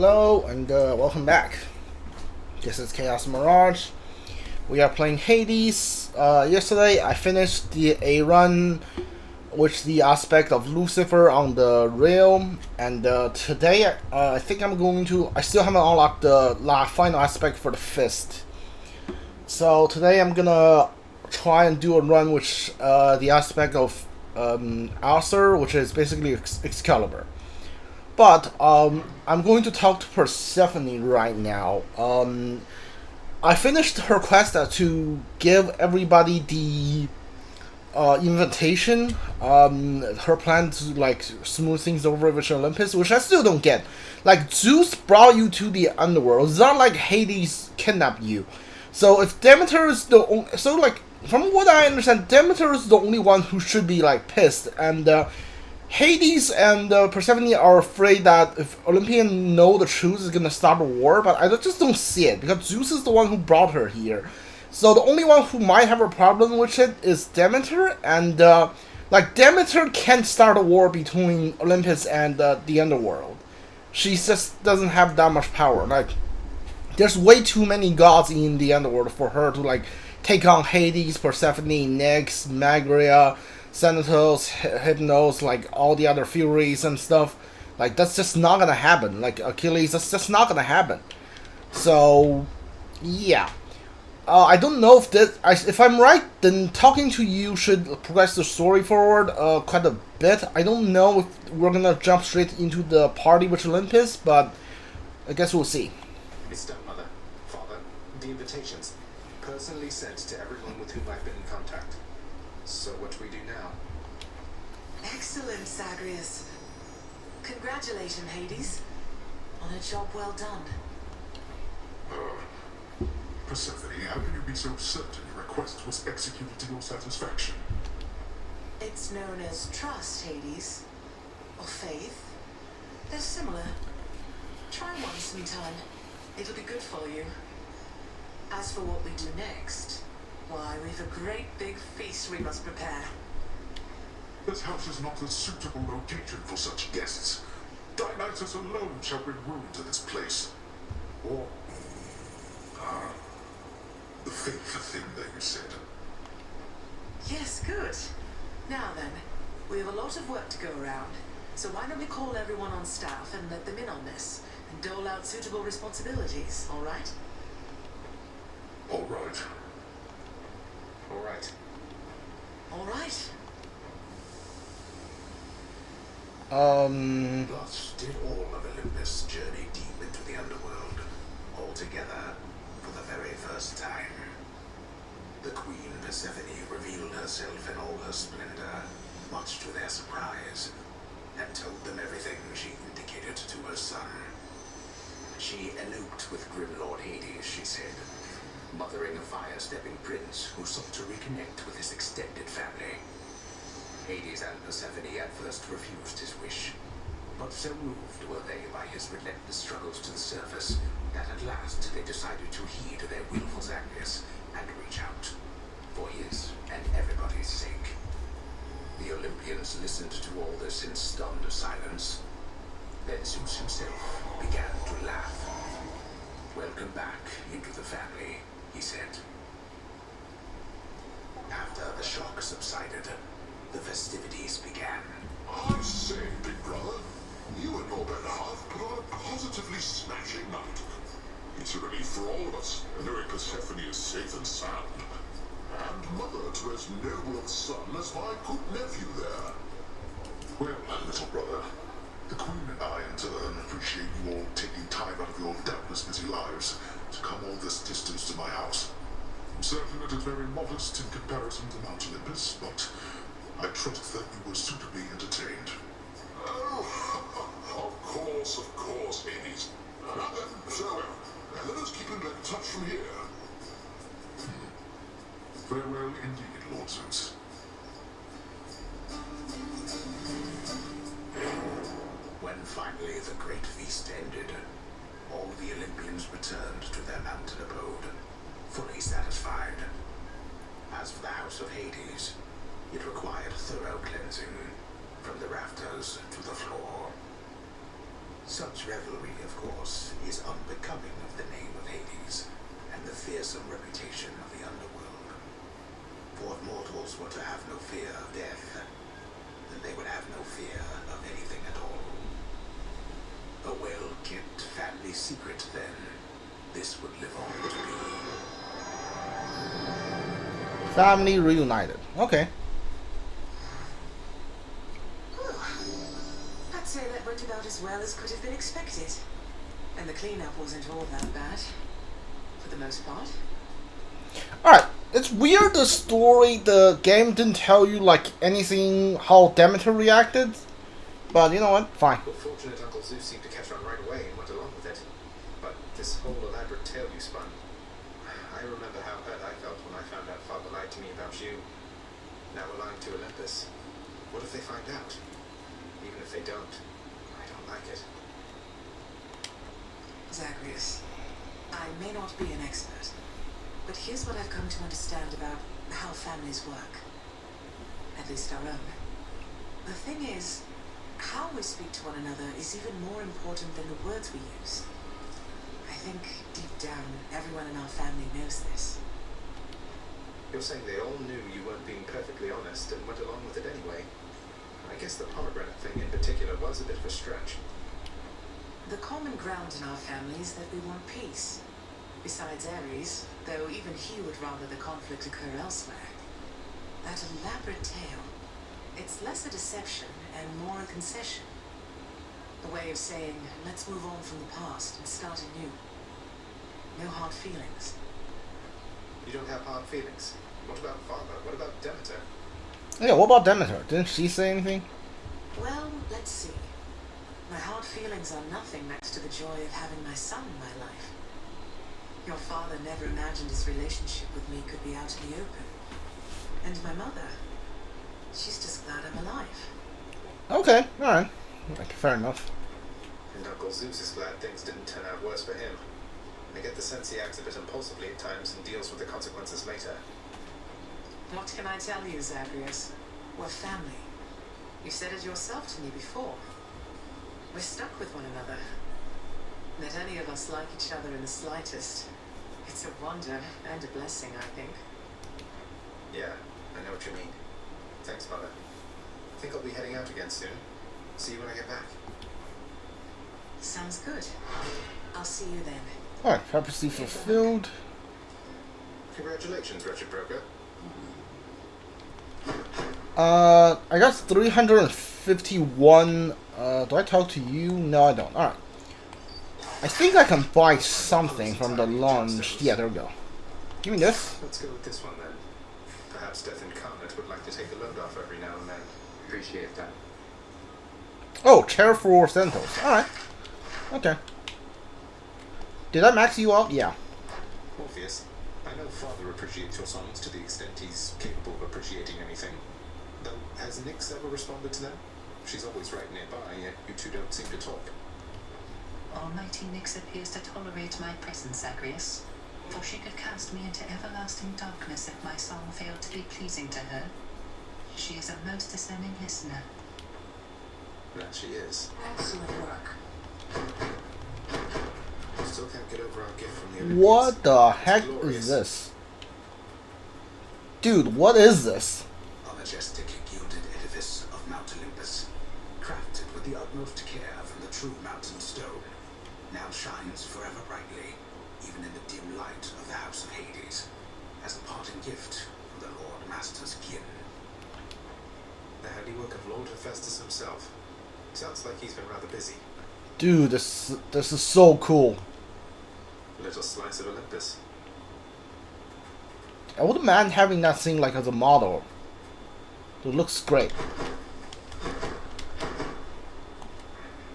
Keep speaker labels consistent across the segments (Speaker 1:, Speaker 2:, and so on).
Speaker 1: Hello and welcome back. This is Chaos Mirage. We are playing Hades. Yesterday I finished a run with the aspect of Lucifer on the realm, and today I think I'm going to. I still haven't unlocked the final aspect for the fist. So today I'm gonna try and do a run with the aspect of Arthur, which is basically Excalibur. But I'm going to talk to Persephone right now. I finished her quest to give everybody the invitation. Her plan to like smooth things over with Olympus, which I still don't get. Like Zeus brought you to the underworld. It's not like Hades kidnapped you. So if Demeter is the only, from what I understand, Demeter is the only one who should be like pissed, and Hades and Persephone are afraid that if Olympians know the truth, it's gonna start a war. But I just don't see it because Zeus is the one who brought her here. So the only one who might have a problem with it is Demeter, and Demeter can't start a war between Olympus and the Underworld. She just doesn't have that much power. Like, there's way too many gods in the Underworld for her to like take on Hades, Persephone, Nyx, Magria, Thanatos, Hypnos, like all the other Furies and stuff. Like, that's just not gonna happen. Like Achilles, that's just not gonna happen. So, yeah. I don't know if if I'm right, then talking to you should progress the story forward quite a bit. I don't know if we're gonna jump straight into the party with Olympus, but I guess we'll see.
Speaker 2: Stepmother, father, the invitations, personally sent to everyone with whom I've been in contact. So what do we do now?
Speaker 3: Excellent, Zagreus. Congratulations, Hades, on a job well done.
Speaker 4: Persephone, how can you be so certain your request was executed to your satisfaction?
Speaker 3: It's known as trust, Hades. Or faith. They're similar. Try one sometime. It'll be good for you. As for what we do next, why, we've a great big feast we must prepare.
Speaker 4: This house is not a suitable location for such guests. Dionysus alone shall bring ruin to this place. Or the faith thing that you said.
Speaker 3: Yes, good. Now then, we have a lot of work to go around. So why don't we call everyone on staff and let them in on this, and dole out suitable responsibilities, all right?
Speaker 4: All right.
Speaker 2: All right.
Speaker 3: All right.
Speaker 5: Thus did all of Olympus journey deep into the underworld, all together for the very first time. The Queen Persephone revealed herself in all her splendor, much to their surprise, and told them everything she indicated to her son. She eloped with grim Lord Hades, she said, mothering a fire-stepping prince who sought to reconnect with his extended family. Hades and Persephone at first refused his wish, but so moved were they by his relentless struggles to the surface that at last they decided to heed their willful Zagreus and reach out, for his and everybody's sake. The Olympians listened to all this in stunned silence. Then Zeus himself began to laugh. "Welcome back into the family," he said. After the shock subsided, the festivities began.
Speaker 4: I say, big brother, you and your better half put on a positively smashing night. It's a relief for all of us, knowing Persephone is safe and sound. And mother to as noble a son as my good nephew there. Well, little brother, the Queen and I in turn appreciate you all taking time out of your doubtless busy lives to come all this distance to my house. I'm certain it is very modest in comparison to Mount Olympus, but I trust that you were suitably entertained. Oh, of course, Hades. Now then, farewell. Let us keep in touch from here. Farewell indeed, Lord Zeus.
Speaker 5: When finally the great feast ended, all the Olympians returned to their mountain abode, fully satisfied. As for the house of Hades, it required thorough cleansing, from the rafters to the floor. Such revelry, of course, is unbecoming of the name of Hades and the fearsome reputation of the Underworld. For if mortals were to have no fear of death, then they would have no fear of anything at all. A well-kept family secret, then. This would live on to be.
Speaker 1: Family reunited. Okay.
Speaker 3: I'd say that went about as well as could have been expected. And the cleanup wasn't all that bad. For the most part.
Speaker 1: Alright. It's weird the story, the game didn't tell you like anything how Demeter reacted. But you know what? Fine.
Speaker 2: Well, fortunate Uncle Zeus seemed to catch on right away and went along with it. But this whole elaborate tale you spun, I remember how hurt I felt when I found out Father lied to me about you. Now we're lying to Olympus. What if they find out? Even if they don't, I don't like it.
Speaker 3: Zagreus, I may not be an expert, but here's what I've come to understand about how families work. At least our own. The thing is, how we speak to one another is even more important than the words we use. I think, deep down, everyone in our family knows this.
Speaker 2: You're saying they all knew you weren't being perfectly honest and went along with it anyway. I guess the pomegranate thing in particular was a bit of a stretch.
Speaker 3: The common ground in our family is that we want peace. Besides Ares, though even he would rather the conflict occur elsewhere. That elaborate tale, it's less a deception and more a concession. A way of saying, let's move on from the past and start anew. No hard feelings.
Speaker 2: You don't have hard feelings. What about Father? What about Demeter?
Speaker 1: Yeah, what about Demeter? Didn't she say anything?
Speaker 3: Well, let's see. My hard feelings are nothing next to the joy of having my son in my life. Your father never imagined his relationship with me could be out in the open. And my mother, she's just glad I'm alive.
Speaker 1: Okay, alright. Like, fair enough.
Speaker 2: And Uncle Zeus is glad things didn't turn out worse for him. I get the sense he acts a bit impulsively at times and deals with the consequences later.
Speaker 3: What can I tell you, Zagreus? We're family. You said it yourself to me before. We're stuck with one another. That any of us like each other in the slightest. It's a wonder and a blessing, I think.
Speaker 2: Yeah, I know what you mean. Thanks, Mother. I think I'll be heading out again soon. See you when I get back.
Speaker 3: Sounds good. I'll see you then.
Speaker 1: Alright, prophecy fulfilled.
Speaker 2: Congratulations, Wretched Broker.
Speaker 1: I got 351. Do I talk to you? No, I don't. Alright. I think I can buy something from the launch. Yeah, there we go. Give me this.
Speaker 2: Let's go with this one then. Perhaps Death Incarnate would like to take the load off every now and then. Appreciate that.
Speaker 1: Oh, chair for Sentinels. Alright. Okay. Did I max you out? Yeah.
Speaker 2: Orpheus, I know Father appreciates your songs to the extent he's capable of appreciating anything. Though, has Nyx ever responded to them? She's always right nearby, yet you two don't seem to talk.
Speaker 6: Almighty Nyx appears to tolerate my presence, Zagreus, for she could cast me into everlasting darkness if my song failed to be pleasing to her. She is a most discerning listener.
Speaker 2: That she is.
Speaker 3: Excellent work.
Speaker 2: Still can't get over our gift from the Olympians.
Speaker 1: What the heck
Speaker 2: Glorious.
Speaker 1: is this? Dude, what is this?
Speaker 5: A majestic gilded edifice of Mount Olympus, crafted with the utmost care from the true mountain stone, now shines forever brightly, even in the dim light of the House of Hades, as a parting gift from the Lord Master's kin.
Speaker 2: The handiwork of Lord Hephaestus himself. Sounds like he's been rather busy.
Speaker 1: Dude, this is so cool.
Speaker 2: A little slice of Olympus.
Speaker 1: I wouldn't mind having that thing like as a model. It looks great.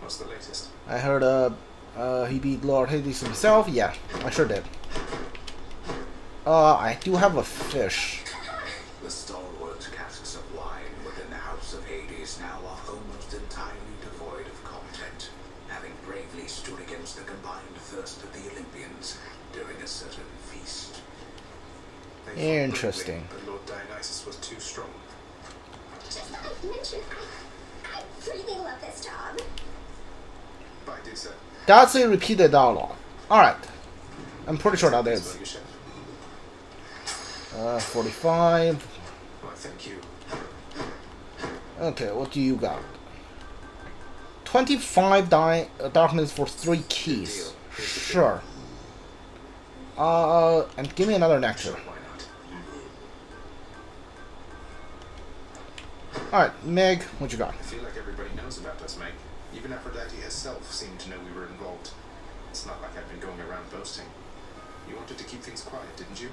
Speaker 2: What's the latest?
Speaker 1: I heard he beat Lord Hades himself. Yeah, I sure did. I do have a fish.
Speaker 5: The stalwart casks of wine within the House of Hades now are almost entirely devoid of content, having bravely stood against the combined thirst of the Olympians during a certain feast.
Speaker 2: They fought
Speaker 1: Interesting.
Speaker 2: bravely, but Lord Dionysus was too strong.
Speaker 7: Just thought I'd mention, I really love this job.
Speaker 2: Goodbye, Dusa.
Speaker 1: That's a repeated dialogue. Alright. I'm pretty sure that is.
Speaker 2: Well, you should.
Speaker 1: 45.
Speaker 2: Why, thank you.
Speaker 1: Okay, what do you got? 25 darkness for 3 keys. Sure. And give me another nectar.
Speaker 2: Why not?
Speaker 1: Alright, Meg, what you got?
Speaker 2: I feel like everybody knows about us, Meg. Even Aphrodite herself seemed to know we were involved. It's not like I've been going around boasting. You wanted to keep things quiet, didn't you?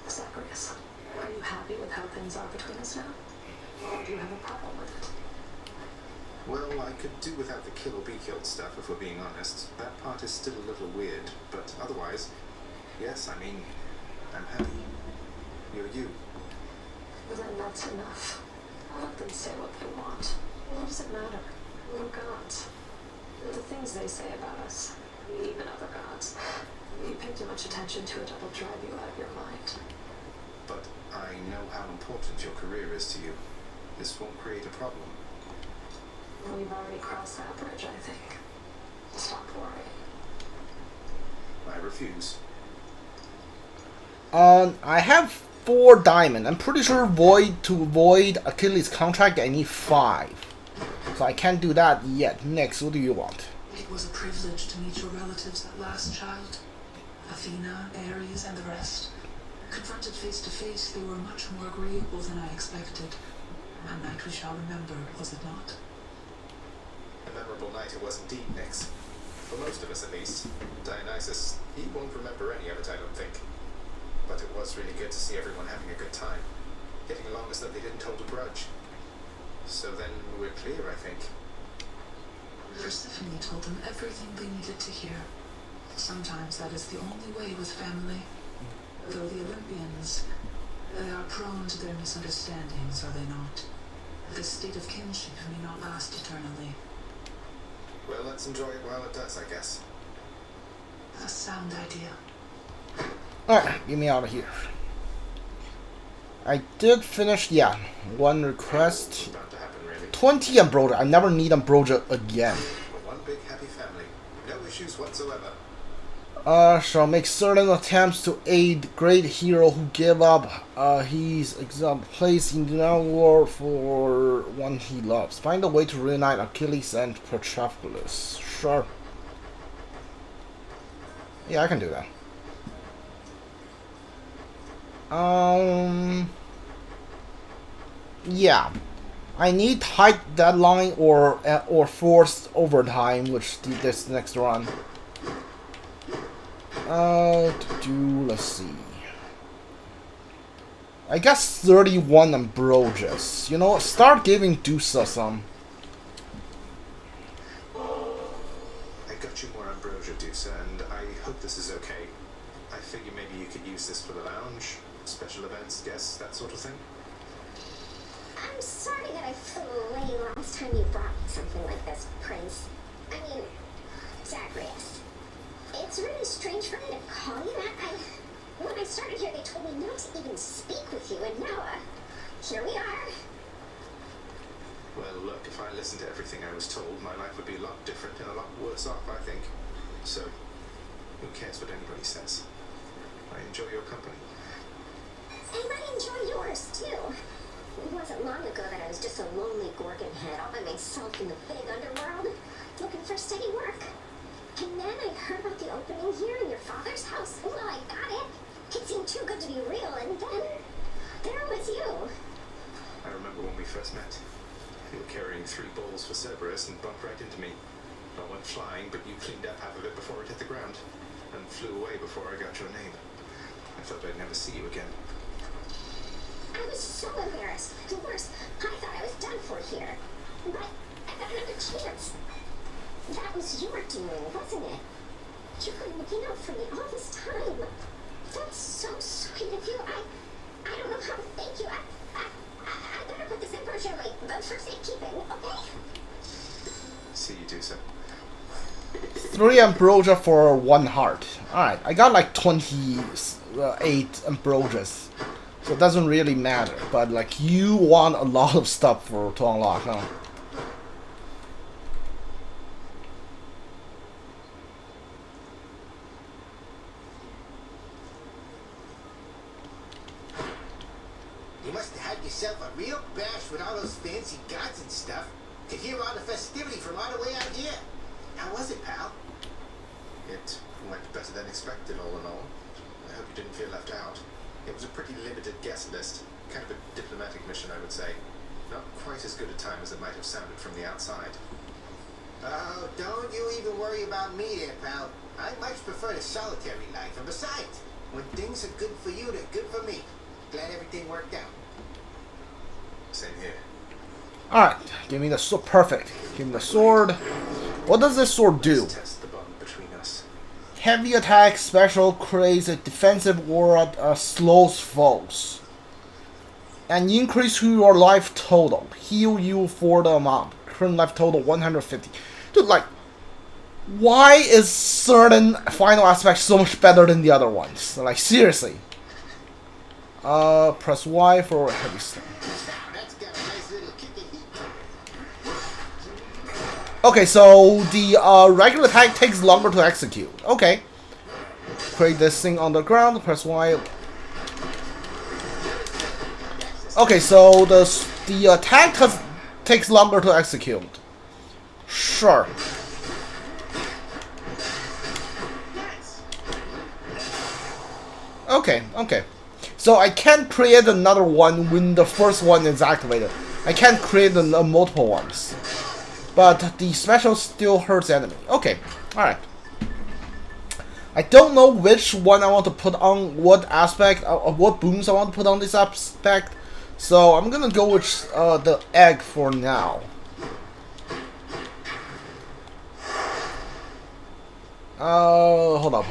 Speaker 3: Zagreus, are you happy with how things are between us now? Or do you have a problem with it?
Speaker 2: Well, I could do without the kill or be killed stuff, if we're being honest. That part is still a little weird, but otherwise, yes, I mean, I'm happy. You're you.
Speaker 3: Then that's enough. Let them say what they want. What does it matter? We're gods. The things they say about us, even other gods. You pay too much attention to it, it'll drive you out of your mind.
Speaker 2: But I know how important your career is to you. This won't create a problem.
Speaker 3: We've already crossed that bridge, I think. Stop worrying.
Speaker 2: I refuse.
Speaker 1: I have 4 diamond. I'm pretty sure to void Achilles' contract I need 5. So I can't do that yet. Next, what do you want?
Speaker 6: It was a privilege to meet your relatives at last, child. Athena, Ares, and the rest. Confronted face to face, they were much more agreeable than I expected. A night we shall remember, was it not?
Speaker 2: A memorable night it was indeed, Nyx. For most of us, at least. Dionysus, he won't remember any of it, I don't think. But it was really good to see everyone having a good time. Getting along as though they didn't hold a grudge. So then we're clear, I think.
Speaker 6: Persephone told them everything they needed to hear. Sometimes that is the only way with family. Though the Olympians, they are prone to their misunderstandings, are they not? This state of kinship may not last eternally.
Speaker 2: Well, let's enjoy it while it does, I guess.
Speaker 6: A sound idea.
Speaker 1: Alright, get me out of here. I did finish, yeah, 1 request.
Speaker 2: It's about to happen, really.
Speaker 1: 20 ambrosia. I never need ambrosia again.
Speaker 2: We're one big happy family. No issues whatsoever.
Speaker 1: Shall make certain attempts to aid great hero who gave up his place in the war for one he loves. Find a way to reunite Achilles and Patroclus. Sure. Yeah, I can do that. Yeah. I need tight deadline or forced overtime, which this next run. Let's see. I guess 31 ambrosias. You know, start giving Dusa some.
Speaker 2: I got you more ambrosia, Dusa, and I hope this is okay. I figure maybe you could use this for the lounge, special events, guests, that sort of thing.
Speaker 7: I'm sorry that I flew away last time you brought something like this, Prince. I mean, Zagreus. It's really strange for me to call you that. When I started here, they told me not to even speak with you, and now, here we are.
Speaker 2: Well, look, if I listened to everything I was told, my life would be a lot different and a lot worse off, I think. So, who cares what anybody says? I enjoy your company.
Speaker 7: And I enjoy yours, too. It wasn't long ago that I was just a lonely Gorgon head all by myself in the big underworld, looking for steady work. And then I heard about the opening here in your father's house. Well, I got it. It seemed too good to be real, and then there was you.
Speaker 2: I remember when we first met. You were carrying 3 bowls for Cerberus and bumped right into me. I went flying, but you cleaned up half of it before it hit the ground, and flew away before I got your name. I thought I'd never see you again.
Speaker 7: I was so embarrassed. And worse, I thought I was done for here. But I got another chance. That was your doing, wasn't it? You were looking out for me all this time. That's so sweet of you. I don't know how to thank you. I better put this ambrosia away, but for safekeeping, okay?
Speaker 2: See you, Dusa.
Speaker 1: 3 ambrosia for 1 heart. Alright, I got like 28 ambrosias. So it doesn't really matter. But like, you want a lot of stuff to unlock, huh?
Speaker 8: yourself a real bash with all those fancy gods and stuff. Could hear all the festivity from all the way out here. How was it, pal?
Speaker 2: It went better than expected, all in all. I hope you didn't feel left out. It was a pretty limited guest list. Kind of a diplomatic mission, I would say. Not quite as good a time as it might have sounded from the outside.
Speaker 8: Oh, don't you even worry about me there, pal. I much prefer the solitary life. And besides, when things are good for you, they're good for me. Glad everything worked out.
Speaker 2: Same here.
Speaker 1: Alright, give me the sword. Perfect. Give me the sword. What does this sword do?
Speaker 2: Let's test the bond between us.
Speaker 1: Heavy attack special creates a defensive aura slows foes. And increase your life total. Heal you for the amount. Current life total 150. Dude, like, why is certain final aspects so much better than the other ones? Like, seriously. Press Y for heavy slam.
Speaker 8: That's got a nice little kick of heat.
Speaker 1: Okay, so the regular attack takes longer to execute. Okay. Create this thing on the ground. Press Y. Okay, so the attack takes longer to execute. Sure. Okay, okay. So I can't create another one when the first one is activated. I can't create multiple ones. But the special still hurts enemy. Okay, alright. I don't know which one I want to put on what aspect, what booms I want to put on this aspect. So I'm gonna go with the egg for now. Hold on.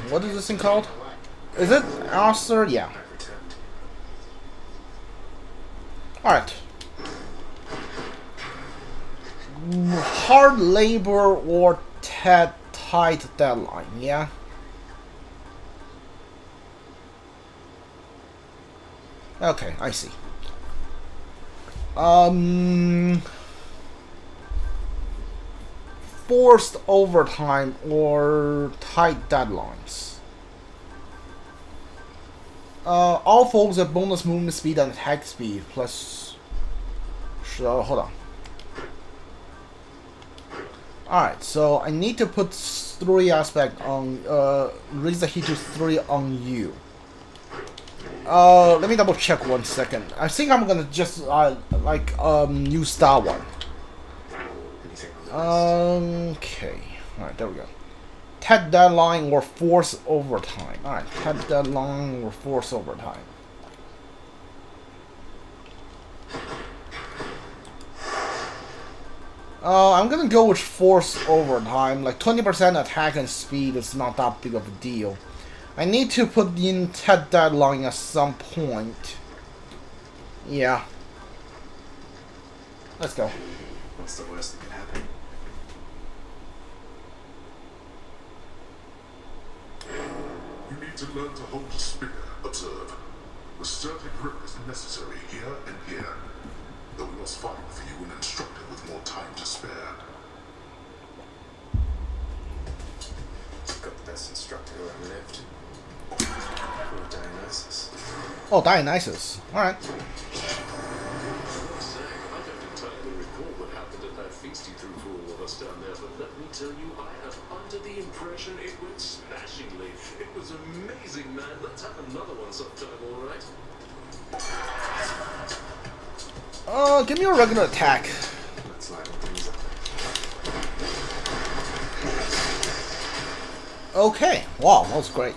Speaker 1: What is this thing called? Is it Arthur? Yeah. Alright. Hard labor or tight deadline, yeah? Okay, I see. Forced overtime or tight deadlines. All foes have bonus movement speed and attack speed plus. Hold on. Alright, so I need to put 3 aspect on. Raise the heat to 3 on you. Let me double check 1 second. I think I'm gonna just use that one. Okay. Alright, there we go. Tight deadline or force overtime. Alright, tight deadline or force overtime. I'm gonna go with force overtime. Like 20% attack and speed is not that big of a deal. I need to put in tight deadline at some point. Yeah. Let's go.
Speaker 2: What's the worst that can happen?
Speaker 4: You need to learn to hold a spear. Observe. A certain grip is necessary here and here. Though we must find for you an instructor with more time to spare.
Speaker 2: Got the best instructor who ever lived. Poor Dionysus.
Speaker 1: Oh, Dionysus. Alright.
Speaker 9: I don't entirely recall what happened at that feast you threw for all of us down there, but let me tell you, I have under the impression it went smashingly. It was amazing, man. Let's have another one sometime, alright?
Speaker 1: Give me a regular attack.
Speaker 2: Let's liven things up.
Speaker 1: Okay. Wow, that was great.